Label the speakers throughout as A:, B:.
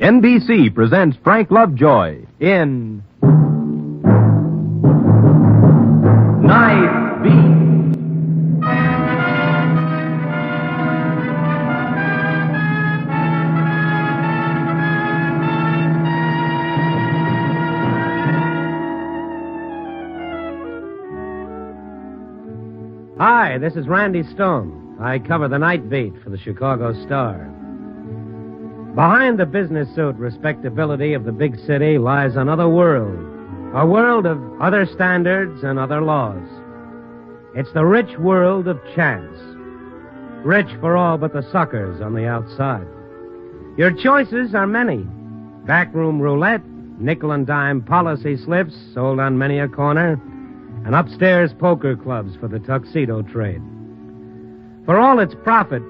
A: NBC presents Frank Lovejoy in Nightbeat.
B: Hi, this is Randy Stone. I cover the Nightbeat for the Chicago Star. Behind the business suit respectability of the big city lies another world, a world of other standards and other laws. It's the rich world of chance, rich for all but the suckers on the outside. Your choices are many. Backroom roulette, nickel and dime policy slips sold on many a corner, and upstairs poker clubs for the tuxedo trade. For all its profit,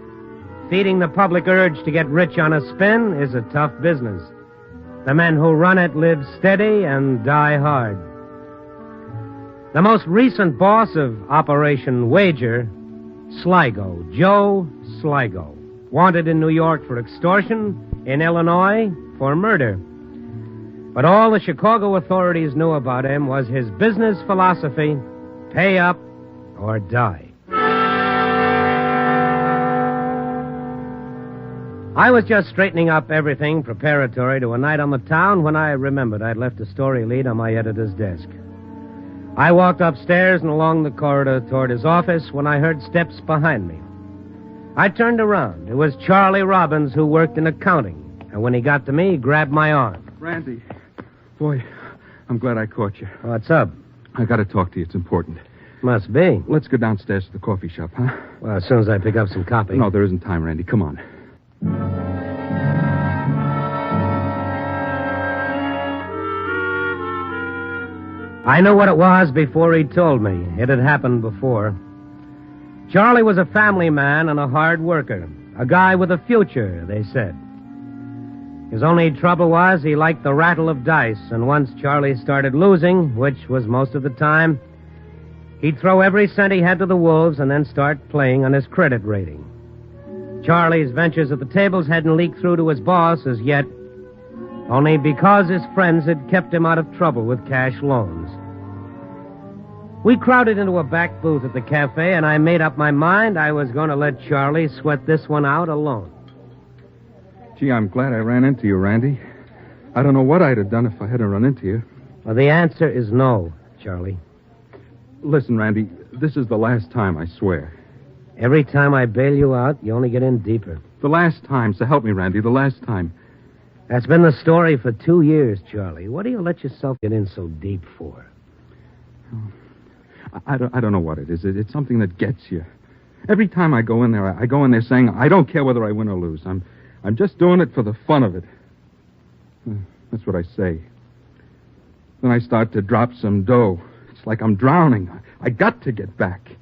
B: feeding the public urge to get rich on a spin is a tough business. The men who run it live steady and die hard. The most recent boss of Operation Wager, Sligo, Joe Sligo, wanted in New York for extortion, in Illinois for murder. But all the Chicago authorities knew about him was his business philosophy: pay up or die. I was just straightening up everything preparatory to a night on the town when I remembered I'd left a story lead on my editor's desk. I walked upstairs and along the corridor toward his office when I heard steps behind me. I turned around. It was Charlie Robbins, who worked in accounting, and when he got to me, he grabbed my arm.
C: Randy, boy, I'm glad I caught you.
B: What's up?
C: I got to talk to you. It's important.
B: Must be.
C: Let's go downstairs to the coffee shop, huh?
B: Well, as soon as I pick up some copy.
C: No, there isn't time, Randy. Come on.
B: I knew what it was before he told me. It had happened before. Charlie was a family man and a hard worker. A guy with a future, they said. His only trouble was he liked the rattle of dice, and once Charlie started losing, which was most of the time, he'd throw every cent he had to the wolves and then start playing on his credit rating. Charlie's ventures at the tables hadn't leaked through to his boss as yet, only because his friends had kept him out of trouble with cash loans. We crowded into a back booth at the cafe, and I made up my mind I was going to let Charlie sweat this one out alone.
C: Gee, I'm glad I ran into you, Randy. I don't know what I'd have done if I hadn't run into you.
B: Well, the answer is no, Charlie.
C: Listen, Randy, this is the last time, I swear.
B: Every time I bail you out, you only get in deeper.
C: The last time, so help me, Randy, the last time.
B: That's been the story for 2 years, Charlie. What do you let yourself get in so deep for?
C: I don't know what it is. It's something that gets you. Every time I go in there saying, I don't care whether I win or lose. I'm just doing it for the fun of it. That's what I say. Then I start to drop some dough. It's like I'm drowning. I got to get back.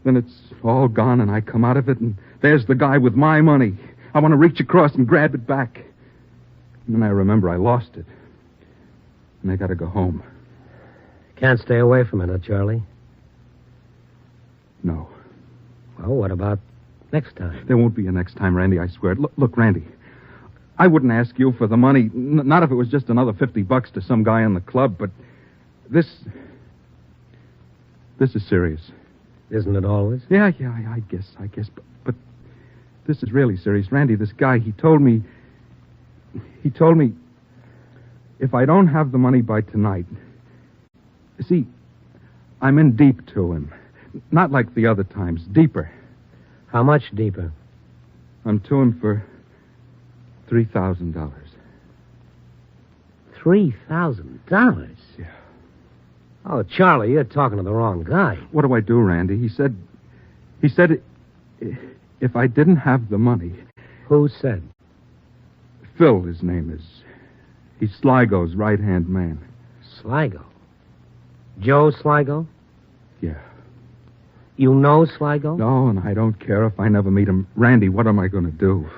C: Then it's all gone, and I come out of it, and there's the guy with my money. I want to reach across and grab it back. And then I remember I lost it. And I got to go home.
B: Can't stay away from it, huh, Charlie?
C: No.
B: Well, what about next time?
C: There won't be a next time, Randy, I swear. Look, Randy, I wouldn't ask you for the money, not if it was just another $50 to some guy in the club, but this is serious.
B: Isn't it always?
C: Yeah, I guess. But this is really serious. Randy, this guy, he told me if I don't have the money by tonight, see, I'm in deep to him. Not like the other times, deeper.
B: How much deeper?
C: I'm to him for $3,000.
B: $3,000?
C: Yeah.
B: Oh, Charlie, you're talking to the wrong guy.
C: What do I do, Randy? He said if I didn't have the money...
B: Who said?
C: Phil, his name is. He's Sligo's right-hand man.
B: Sligo? Joe Sligo?
C: Yeah.
B: You know Sligo?
C: No, and I don't care if I never meet him. Randy, what am I going to do?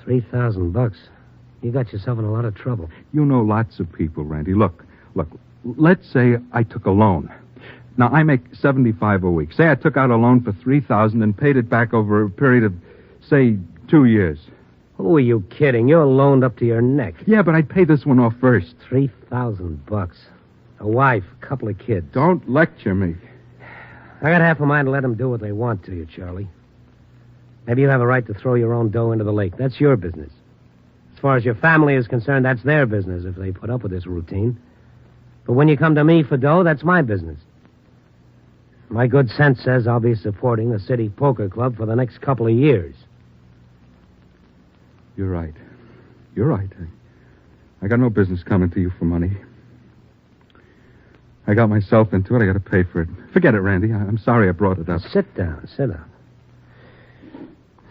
B: $3,000. You got yourself in a lot of trouble.
C: You know lots of people, Randy. Look. Let's say I took a loan. Now, I make $75 a week. Say I took out a loan for $3,000 and paid it back over a period of, say, 2 years.
B: Who are you kidding? You're loaned up to your neck.
C: Yeah, but I'd pay this one off first.
B: $3,000. A wife, a couple of kids.
C: Don't lecture me.
B: I got half a mind to let them do what they want to you, Charlie. Maybe you have a right to throw your own dough into the lake. That's your business. As far as your family is concerned, that's their business if they put up with this routine. But when you come to me for dough, that's my business. My good sense says I'll be supporting the City Poker Club for the next couple of years.
C: You're right. You're right. I got no business coming to you for money. I got myself into it. I got to pay for it. Forget it, Randy. I'm sorry I brought it up.
B: Sit down.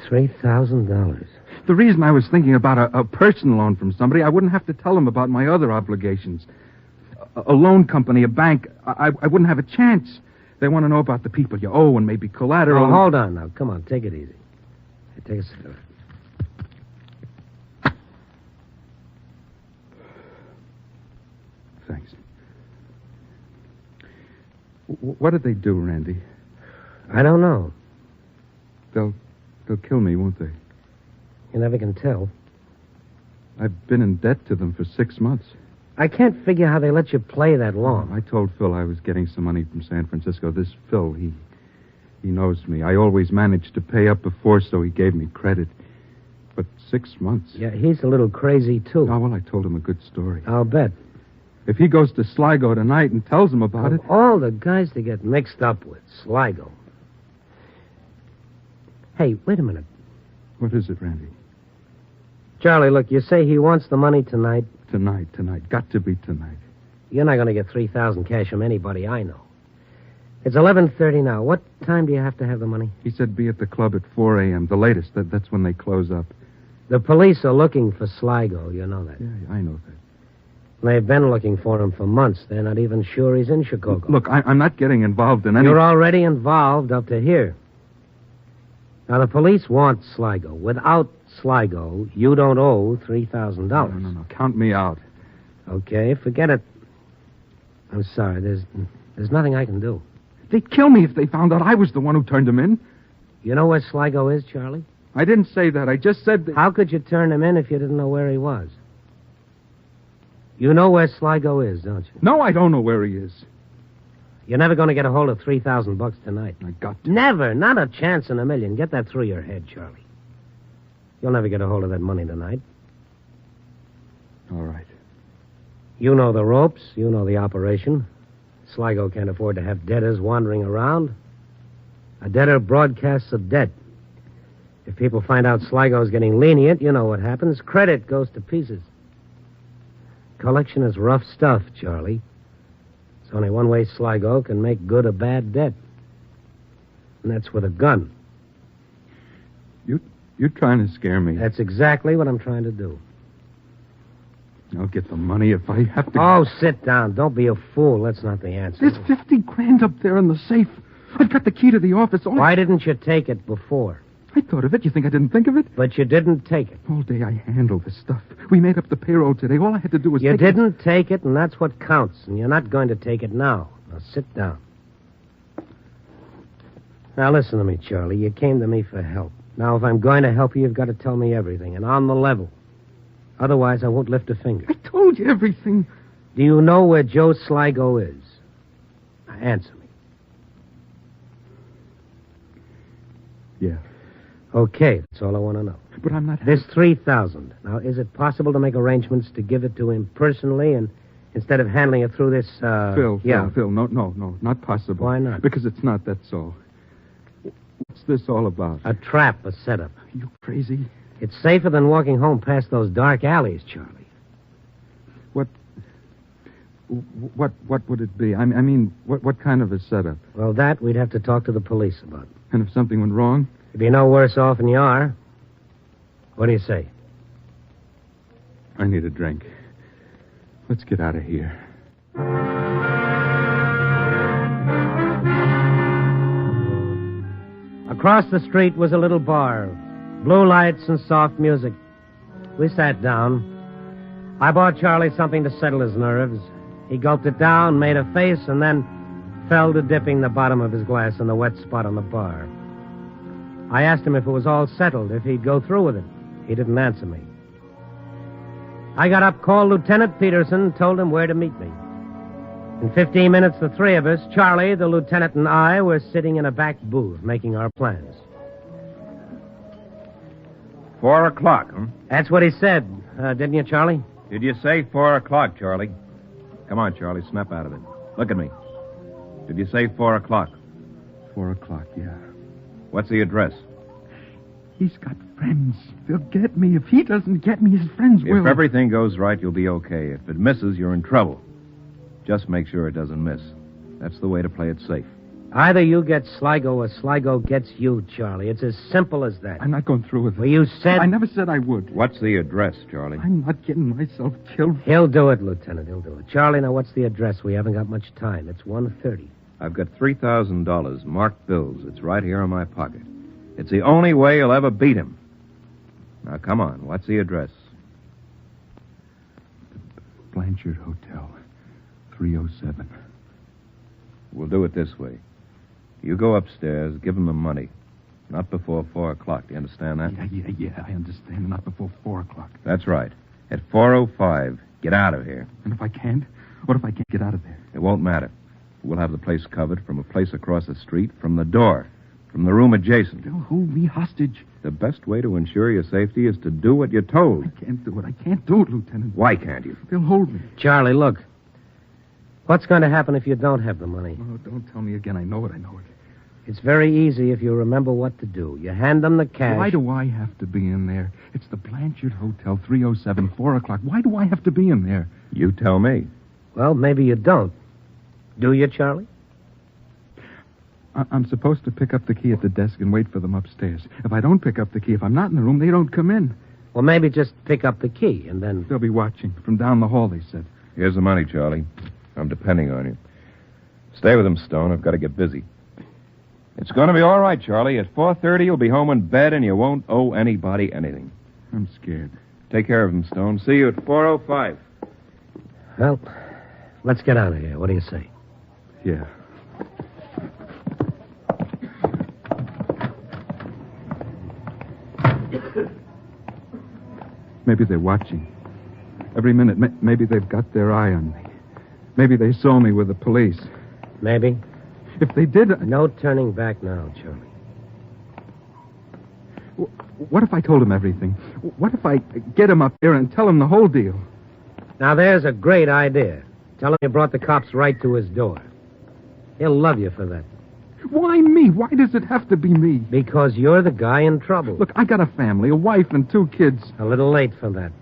B: $3,000.
C: The reason I was thinking about a personal loan from somebody, I wouldn't have to tell them about my other obligations. A loan company, a bank, I wouldn't have a chance. They want to know about the people you owe and maybe collateral.
B: Oh, hold on now. Come on, take it easy. Hey, take a cigarette.
C: Thanks. What did they do, Randy?
B: I don't know.
C: They'll kill me, won't they?
B: You never can tell.
C: I've been in debt to them for 6 months.
B: I can't figure how they let you play that long.
C: I told Phil I was getting some money from San Francisco. This Phil, he knows me. I always managed to pay up before, so he gave me credit. But 6 months.
B: Yeah, he's a little crazy, too.
C: Oh, well, I told him a good story.
B: I'll bet.
C: If he goes to Sligo tonight and tells him about it...
B: All the guys to get mixed up with, Sligo. Hey, wait a minute.
C: What is it, Randy?
B: Charlie, look, you say he wants the money tonight.
C: Tonight. Got to be tonight.
B: You're not going to get $3,000 cash from anybody I know. It's 11:30 now. What time do you have to have the money?
C: He said be at the club at 4 a.m., the latest. That's when they close up.
B: The police are looking for Sligo. You know that.
C: Yeah, I know that.
B: They've been looking for him for months. They're not even sure he's in Chicago.
C: Look, I'm not getting involved in any...
B: You're already involved up to here. Now, the police want Sligo. Without Sligo, you don't owe $3,000.
C: No. Count me out.
B: Okay, forget it. I'm sorry. There's nothing I can do.
C: They'd kill me if they found out I was the one who turned him in.
B: You know where Sligo is, Charlie?
C: I didn't say that. I just said that...
B: How could you turn him in if you didn't know where he was? You know where Sligo is, don't you?
C: No, I don't know where he is.
B: You're never going to get a hold of $3,000 tonight.
C: I got to.
B: Never. Not a chance in a million. Get that through your head, Charlie. You'll never get a hold of that money tonight.
C: All right.
B: You know the ropes. You know the operation. Sligo can't afford to have debtors wandering around. A debtor broadcasts a debt. If people find out Sligo's getting lenient, you know what happens. Credit goes to pieces. Collection is rough stuff, Charlie. It's only one way Sligo can make good a bad debt. And that's with a gun.
C: You're trying to scare me.
B: That's exactly what I'm trying to do.
C: I'll get the money if I have to...
B: Oh, sit down. Don't be a fool. That's not the answer.
C: There's $50,000 up there in the safe. I've got the key to the office.
B: Why didn't you take it before?
C: I thought of it. You think I didn't think of it?
B: But you didn't take it.
C: All day I handled this stuff. We made up the payroll today. All I had to do was
B: You didn't take it, and that's what counts. And you're not going to take it now. Now, sit down. Now, listen to me, Charlie. You came to me for help. Now, if I'm going to help you, you've got to tell me everything, and on the level. Otherwise, I won't lift a finger.
C: I told you everything.
B: Do you know where Joe Sligo is? Now, answer me.
C: Yeah.
B: Okay, that's all I want to know.
C: But I'm not...
B: This $3,000. Now, is it possible to make arrangements to give it to him personally and instead of handling it through this,
C: Phil,
B: yeah.
C: Phil, no, not possible.
B: Why not?
C: Because it's not, that's all. What's this all about?
B: A trap, a setup.
C: Are you crazy?
B: It's safer than walking home past those dark alleys, Charlie.
C: What would it be? I mean, what kind of a setup?
B: Well, that we'd have to talk to the police about.
C: And if something went wrong?
B: You'd be no worse off than you are. What do you say?
C: I need a drink. Let's get out of here.
B: Across the street was a little bar. Blue lights and soft music. We sat down. I bought Charlie something to settle his nerves. He gulped it down, made a face, and then fell to dipping the bottom of his glass in the wet spot on the bar. I asked him if it was all settled, if he'd go through with it. He didn't answer me. I got up, called Lieutenant Peterson, told him where to meet me. In 15 minutes, the three of us, Charlie, the lieutenant, and I, were sitting in a back booth making our plans.
D: 4 o'clock, huh?
B: That's what he said, didn't you, Charlie?
D: Did you say 4 o'clock, Charlie? Come on, Charlie, snap out of it. Look at me. Did you say 4 o'clock?
C: 4 o'clock, yeah.
D: What's the address?
C: He's got friends. They'll get me. If he doesn't get me, his friends will.
D: If everything goes right, you'll be okay. If it misses, you're in trouble. Just make sure it doesn't miss. That's the way to play it safe.
B: Either you get Sligo or Sligo gets you, Charlie. It's as simple as that.
C: I'm not going through with it.
B: Well, you said...
C: I never said I would.
D: What's the address, Charlie?
C: I'm not getting myself killed.
B: He'll do it, Lieutenant. He'll do it. Charlie, now what's the address? We haven't got much time. It's 1:30.
D: I've got $3,000 marked bills. It's right here in my pocket. It's the only way you'll ever beat him. Now, come on. What's the address?
C: Blanchard Hotel, 307.
D: We'll do it this way. You go upstairs, give him the money. Not before 4 o'clock. Do you understand that?
C: Yeah, I understand. Not before 4 o'clock.
D: That's right. At 4:05, get out of here.
C: And if I can't? What if I can't get out of there?
D: It won't matter. We'll have the place covered from a place across the street, from the door, from the room adjacent.
C: They'll hold me hostage.
D: The best way to ensure your safety is to do what you're told.
C: I can't do it. I can't do it, Lieutenant.
D: Why can't you?
C: They'll hold me.
B: Charlie, look. What's going to happen if you don't have the money?
C: Oh, don't tell me again. I know it.
B: It's very easy if you remember what to do. You hand them the cash.
C: Why do I have to be in there? It's the Blanchard Hotel, 307, 4 o'clock. Why do I have to be in there?
D: You tell me.
B: Well, maybe you don't. Do you, Charlie?
C: I'm supposed to pick up the key at the desk and wait for them upstairs. If I don't pick up the key, if I'm not in the room, they don't come in.
B: Well, maybe just pick up the key and then...
C: They'll be watching from down the hall, they said.
D: Here's the money, Charlie. I'm depending on you. Stay with him, Stone. I've got to get busy. It's going to be all right, Charlie. At 4:30, you'll be home in bed and you won't owe anybody anything.
C: I'm scared.
D: Take care of him, Stone. See you at 4:05.
B: Well, let's get out of here. What do you say?
C: Yeah. Maybe they're watching. Every minute, maybe they've got their eye on me. Maybe they saw me with the police.
B: Maybe.
C: If they did...
B: No turning back now, Charlie.
C: What if I told him everything? What if I get him up there and tell him the whole deal?
B: Now, there's a great idea. Tell him you brought the cops right to his door. He'll love you for that.
C: Why me? Why does it have to be me?
B: Because you're the guy in trouble.
C: Look, I got a family, a wife and 2 kids.
B: A little late for that.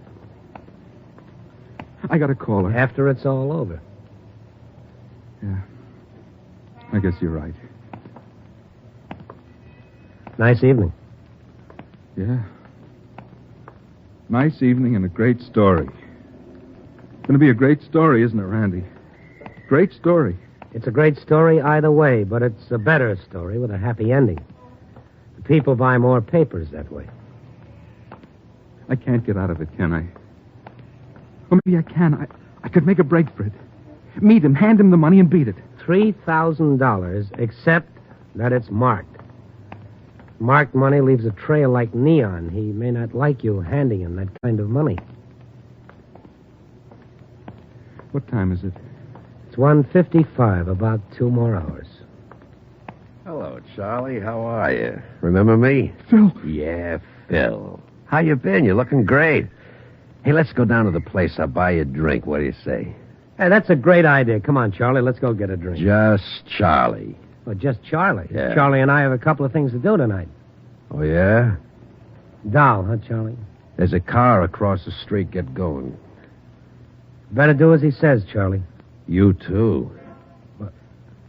C: I got to call her.
B: After it's all over.
C: Yeah. I guess you're right.
B: Nice evening.
C: Yeah. Nice evening and a great story. Going to be a great story, isn't it, Randy? Great story.
B: It's a great story either way, but it's a better story with a happy ending. The people buy more papers that way.
C: I can't get out of it, can I? Or maybe I can. I could make a break for it. Meet him, hand him the money, and beat it.
B: $3,000, except that it's marked. Marked money leaves a trail like neon. He may not like you handing him that kind of money.
C: What time is it?
B: It's 1:55, about 2 more hours.
E: Hello, Charlie. How are you? Remember me?
C: Phil.
E: Yeah, Phil. How you been? You're looking great. Hey, let's go down to the place. I'll buy you a drink. What do you say?
B: Hey, that's a great idea. Come on, Charlie. Let's go get a drink.
E: Just Charlie.
B: Well, just Charlie.
E: Yeah.
B: Charlie and I have a couple of things to do tonight.
E: Oh, yeah?
B: Doll, huh, Charlie?
E: There's a car across the street. Get going.
B: Better do as he says, Charlie.
E: You, too.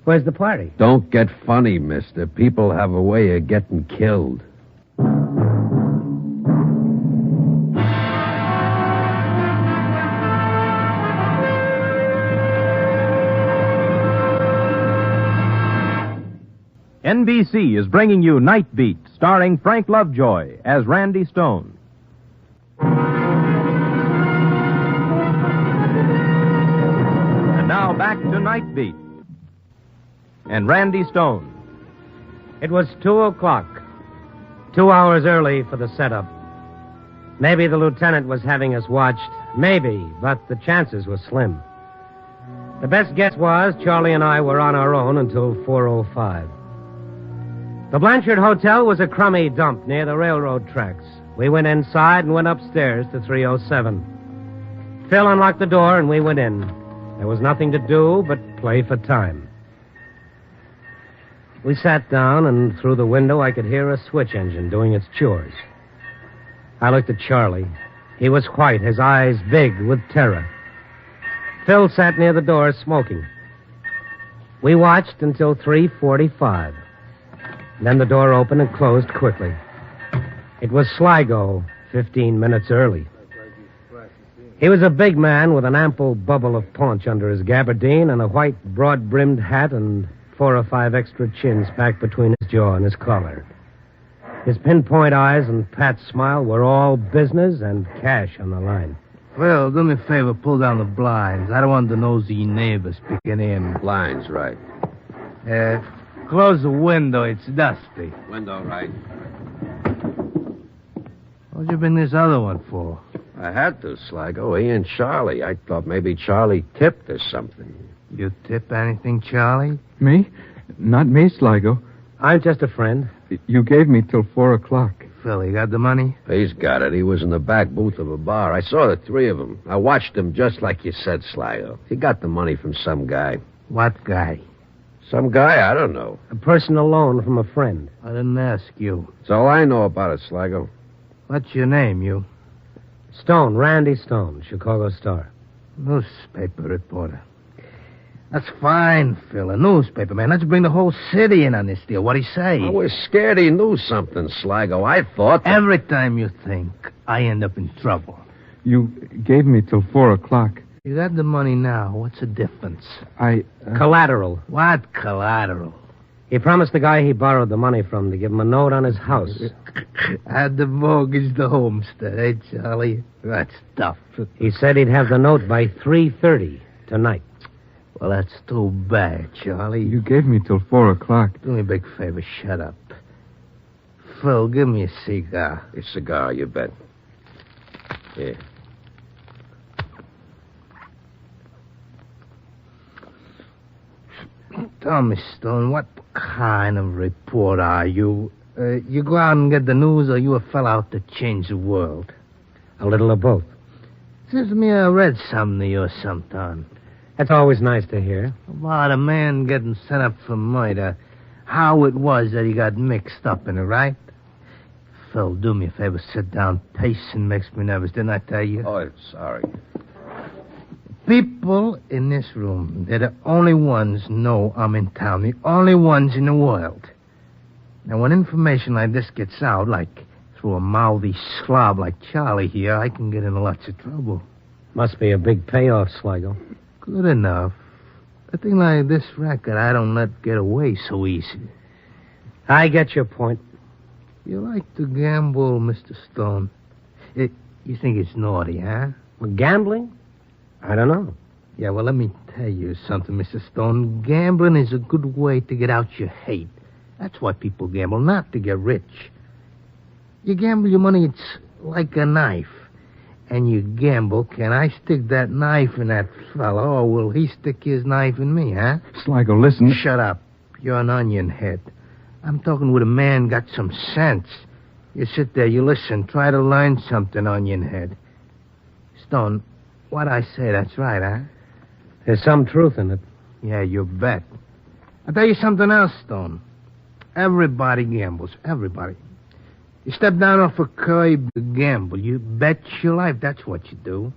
B: Where's the party?
E: Don't get funny, mister. People have a way of getting killed.
A: NBC is bringing you Nightbeat, starring Frank Lovejoy as Randy Stone. And now back to Nightbeat and Randy Stone.
B: It was 2 o'clock. 2 hours early for the setup. Maybe the lieutenant was having us watched. Maybe, but the chances were slim. The best guess was Charlie and I were on our own until 4:05. The Blanchard Hotel was a crummy dump near the railroad tracks. We went inside and went upstairs to 307. Phil unlocked the door and we went in. There was nothing to do but play for time. We sat down, and through the window I could hear a switch engine doing its chores. I looked at Charlie. He was white, his eyes big with terror. Phil sat near the door smoking. We watched until 3:45. Then the door opened and closed quickly. It was Sligo, 15 minutes early. He was a big man with an ample bubble of paunch under his gabardine and a white, broad-brimmed hat and 4 or 5 extra chins packed between his jaw and his collar. His pinpoint eyes and pat smile were all business and cash on the line.
F: Phil, do me a favor, pull down the blinds. I don't want the nosy neighbors peeking in.
E: Blinds, right.
F: Close the window, it's dusty.
E: Window, right.
F: What'd you bring this other one for?
E: I had to, Sligo. He and Charlie. I thought maybe Charlie tipped or something.
F: You tip anything, Charlie?
C: Me? Not me, Sligo.
B: I'm just a friend.
C: You gave me till 4 o'clock.
F: Phil, you got the money?
E: He's got it. He was in the back booth of a bar. I saw the 3 of them. I watched them just like you said, Sligo. He got the money from some guy.
F: What guy?
E: Some guy? I don't know.
B: A personal loan from a friend.
F: I didn't ask you.
E: That's all I know about it, Sligo.
F: What's your name, you?
B: Stone, Randy Stone, Chicago Star.
F: Newspaper reporter. That's fine, Phil. A newspaper, man. Let's bring the whole city in on this deal. What'd he say?
E: I was scared he knew something, Sligo. I thought that...
F: Every time you think, I end up in trouble.
C: You gave me till 4 o'clock.
F: You got the money now. What's the difference?
B: Collateral.
F: What collateral?
B: He promised the guy he borrowed the money from to give him a note on his house.
F: I had to mortgage the homestead, eh, Charlie? That's tough.
B: He said he'd have the note by 3:30 tonight.
F: Well, that's too bad, Charlie.
C: You gave me till 4 o'clock.
F: Do me a big favor, shut up. Phil, give me a cigar.
E: A cigar, you bet. Here.
F: Tell me, Stone, what kind of reporter are you? You go out and get the news, or you a fella out to change the world?
B: A little of both.
F: Seems to me I read something of yours sometime.
B: That's always nice to hear.
F: About a man getting sent up for murder. How it was that he got mixed up in it, right? Phil, do me a favor, sit down. Pacing makes me nervous, didn't I tell you?
E: Oh, sorry.
F: People in this room, they're the only ones know I'm in town. The only ones in the world. Now, when information like this gets out, like through a mouthy slob like Charlie here, I can get in lots of trouble.
B: Must be a big payoff, Sligo.
F: Good enough. A thing like this record, I don't let get away so easy.
B: I get your point.
F: You like to gamble, Mr. Stone. You think it's naughty, huh?
B: Well, gambling? I don't know.
F: Yeah, well, let me tell you something, Mr. Stone. Gambling is a good way to get out your hate. That's why people gamble, not to get rich. You gamble your money, it's like a knife. And you gamble, can I stick that knife in that fellow, or will he stick his knife in me, huh?
C: Sligo, listen.
F: Shut up. You're an onion head. I'm talking with a man got some sense. You sit there, you listen, try to learn something, onion head. Stone, what I say, that's right, huh?
B: There's some truth in it.
F: Yeah, you bet. I'll tell you something else, Stone. Everybody gambles. Everybody. You step down off a curb to gamble. You bet your life. That's what you do.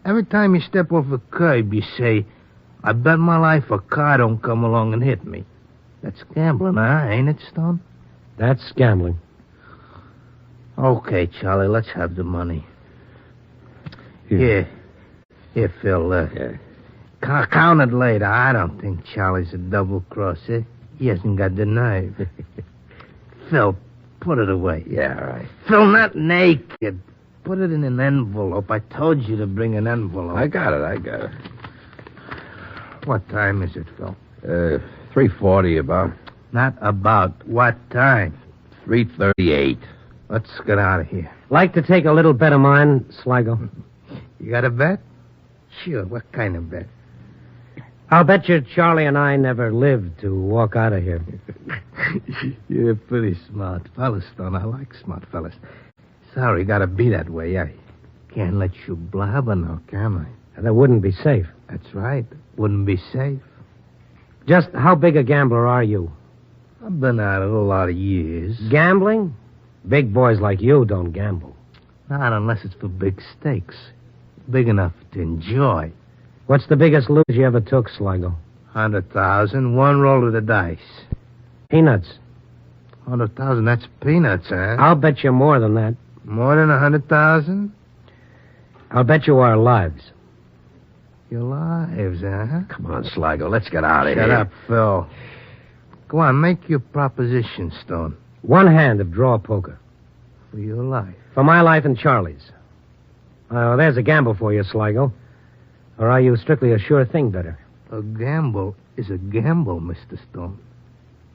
F: Every time you step off a curb, you say, I bet my life a car don't come along and hit me. That's gambling, huh? Ain't it, Stone?
B: That's gambling.
F: Okay, Charlie, let's have the money. Here, Phil.
E: Yeah.
F: Count it later. I don't think Charlie's a double-crosser. He hasn't got the nerve. Phil, put it away.
E: Yeah, all right.
F: Phil, not naked. Put it in an envelope. I told you to bring an envelope.
E: I got it.
F: What time is it, Phil?
E: 3:40 about.
F: Not about. What time?
E: 3:38.
F: Let's get out of here.
B: Like to take a little bet of mine, Sligo?
F: You got a bet? Sure, what kind of bet?
B: I'll bet you Charlie and I never lived to walk out of here.
F: You're a pretty smart fella, Stone. I like smart fellas. Sorry, gotta be that way. I can't let you blabber now, can I?
B: That wouldn't be safe.
F: That's right. Wouldn't be safe.
B: Just how big a gambler are you?
F: I've been at it a lot of years.
B: Gambling? Big boys like you don't gamble.
F: Not unless it's for big stakes. Big enough to enjoy.
B: What's the biggest lose you ever took, Sligo?
F: 100,000, one roll of the dice.
B: Peanuts.
F: 100,000, that's peanuts, huh?
B: I'll bet you more than that.
F: More than 100,000?
B: I'll bet you our lives.
F: Your lives, huh?
E: Come on, Sligo, let's get out of here.
F: Shut up, Phil. Go on, make your proposition, Stone.
B: One hand of draw poker.
F: For your life.
B: For my life and Charlie's. There's a gamble for you, Sligo. Or are you strictly a sure thing better?
F: A gamble is a gamble, Mr. Stone.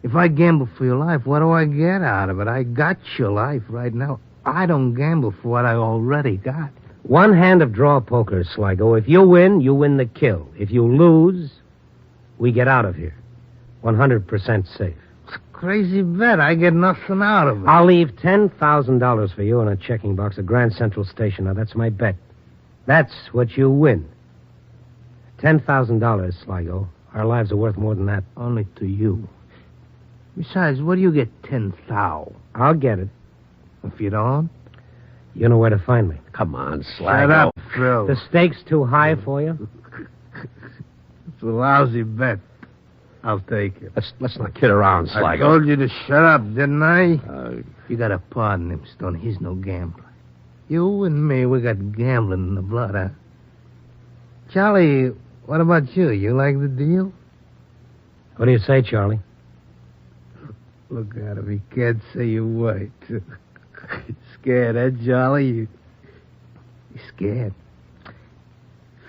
F: If I gamble for your life, what do I get out of it? I got your life right now. I don't gamble for what I already got.
B: One hand of draw poker, Sligo. If you win the kill. If you lose, we get out of here. 100% safe.
F: It's a crazy bet. I get nothing out of it.
B: I'll leave $10,000 for you in a checking box at Grand Central Station. Now, that's my bet. That's what you win. $10,000, Sligo. Our lives are worth more than that.
F: Only to you. Besides, what do you get 10,000?
B: I'll get it.
F: If you don't?
B: You know where to find me.
E: Come on, Sligo.
F: Shut up, Phil.
B: The stakes too high for you?
F: It's a lousy bet. I'll take it.
E: Let's not kid around, Sligo.
F: I told you to shut up, didn't I? You gotta pardon him, Stone. He's no gambler. You and me, we got gambling in the blood, huh? Charlie, what about you? You like the deal?
B: What do you say, Charlie?
F: Look at him. He can't say a word. Scared, eh, Charlie? You scared?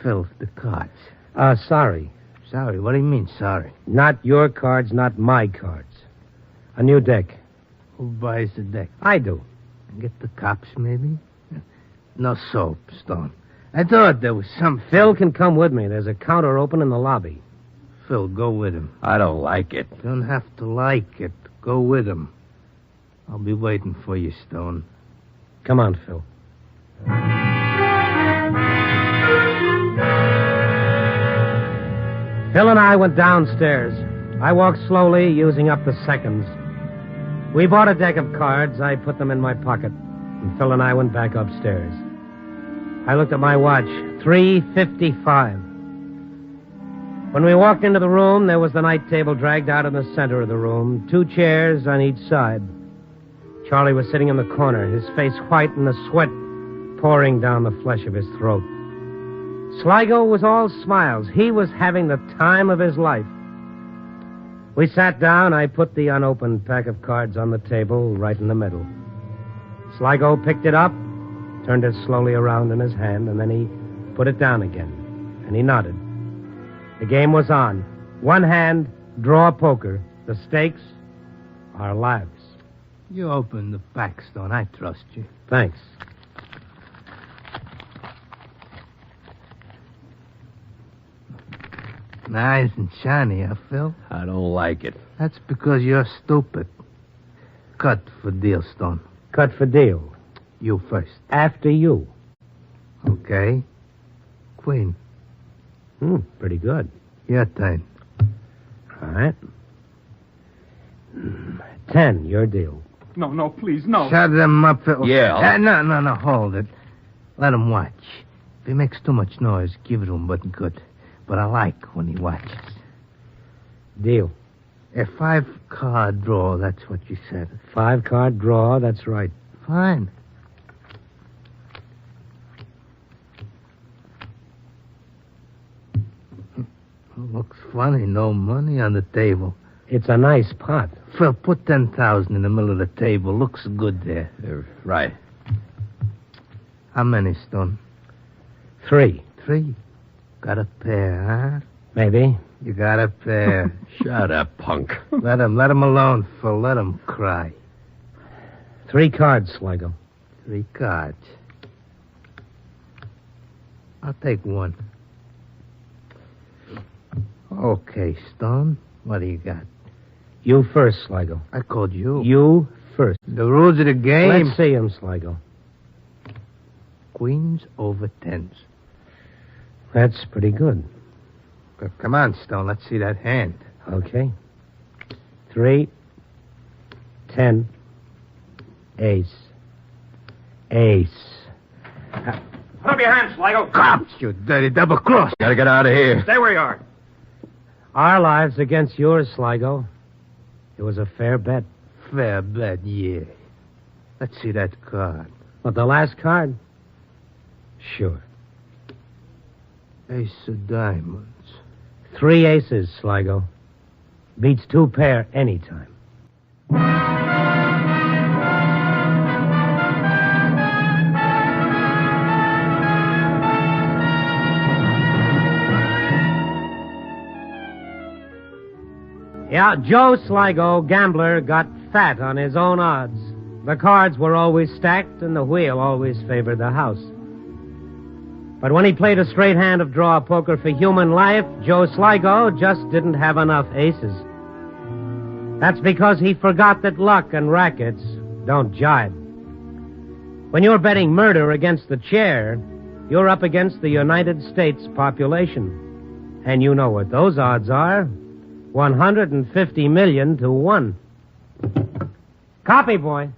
F: Phil, the cards.
B: Sorry.
F: Sorry? What do you mean, sorry?
B: Not your cards, not my cards. A new deck.
F: Who buys the deck?
B: I do.
F: Get the cops, maybe? No soap, Stone. I thought there was some...
B: Phil can come with me. There's a counter open in the lobby.
F: Phil, go with him.
E: I don't like it.
F: Don't have to like it. Go with him. I'll be waiting for you, Stone.
B: Come on, Phil. Phil and I went downstairs. I walked slowly, using up the seconds. We bought a deck of cards. I put them in my pocket. And Phil and I went back upstairs. I looked at my watch. 3:55. When we walked into the room, there was the night table dragged out in the center of the room, 2 chairs on each side. Charlie was sitting in the corner, his face white and the sweat pouring down the flesh of his throat. Sligo was all smiles. He was having the time of his life. We sat down. I put the unopened pack of cards on the table right in the middle. Sligo picked it up, turned it slowly around in his hand, and then he put it down again. And he nodded. The game was on. One hand, draw poker. The stakes, our lives.
F: You open the pack, Stone. I trust you.
B: Thanks.
F: Nice and shiny, huh, Phil?
E: I don't like it.
F: That's because you're stupid. Cut for deal, Stone.
B: Cut for deal.
F: You first.
B: After you.
F: Okay. Queen.
B: Pretty good.
F: Your turn.
B: All right. 10, your deal.
C: No, please, no.
F: Shut them up, Phil.
E: Yeah.
F: No, hold it. Let him watch. If he makes too much noise, give it to him, but good. But I like when he watches.
B: Deal.
F: A 5-card draw, that's what you said.
B: 5-card draw, that's right.
F: Fine. Looks funny, no money on the table.
B: It's a nice pot.
F: Phil, put 10,000 in the middle of the table. Looks good there.
E: Right.
F: How many, Stone?
B: 3.
F: 3. Got a pair, huh?
B: Maybe.
F: You got a pair.
E: Shut up, punk.
F: Let him alone, Phil. Let him cry.
B: 3 cards, Sligo.
F: 3 cards. I'll take 1. Okay, Stone. What do you got?
B: You first, Sligo.
F: I called you.
B: You first.
F: The rules of the game.
B: Let's see him, Sligo.
F: Queens over 10s.
B: That's pretty good.
F: Come on, Stone. Let's see that hand.
B: Okay. 3, 10, ace. Ace.
G: Put up your hands, Sligo.
F: Cops, you dirty double cross.
E: Gotta get out of here.
G: Stay where you are.
B: Our lives against yours, Sligo. It was a fair bet.
F: Fair bet, yeah. Let's see that card.
B: But the last card? Sure.
F: Ace of diamonds.
B: 3 aces, Sligo. Beats 2 pair anytime. Yeah, Joe Sligo, gambler, got fat on his own odds. The cards were always stacked, and the wheel always favored the house. But when he played a straight hand of draw poker for human life, Joe Sligo just didn't have enough aces. That's because he forgot that luck and rackets don't jibe. When you're betting murder against the chair, you're up against the United States population. And you know what those odds are. 150 million to 1. Copy, boy.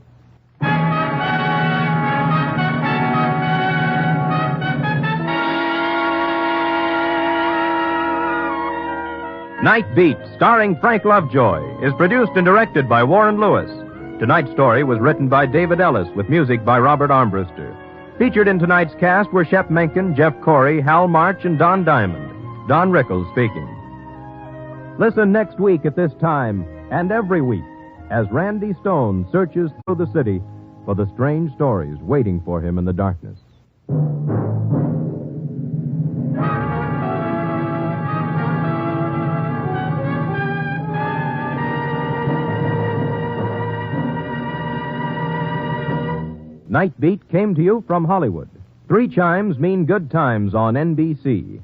A: Nightbeat, starring Frank Lovejoy, is produced and directed by Warren Lewis. Tonight's story was written by David Ellis with music by Robert Armbruster. Featured in tonight's cast were Shep Menken, Jeff Corey, Hal March, and Don Diamond. Don Rickles speaking. Listen next week at this time and every week as Randy Stone searches through the city for the strange stories waiting for him in the darkness. Nightbeat came to you from Hollywood. 3 chimes mean good times on NBC.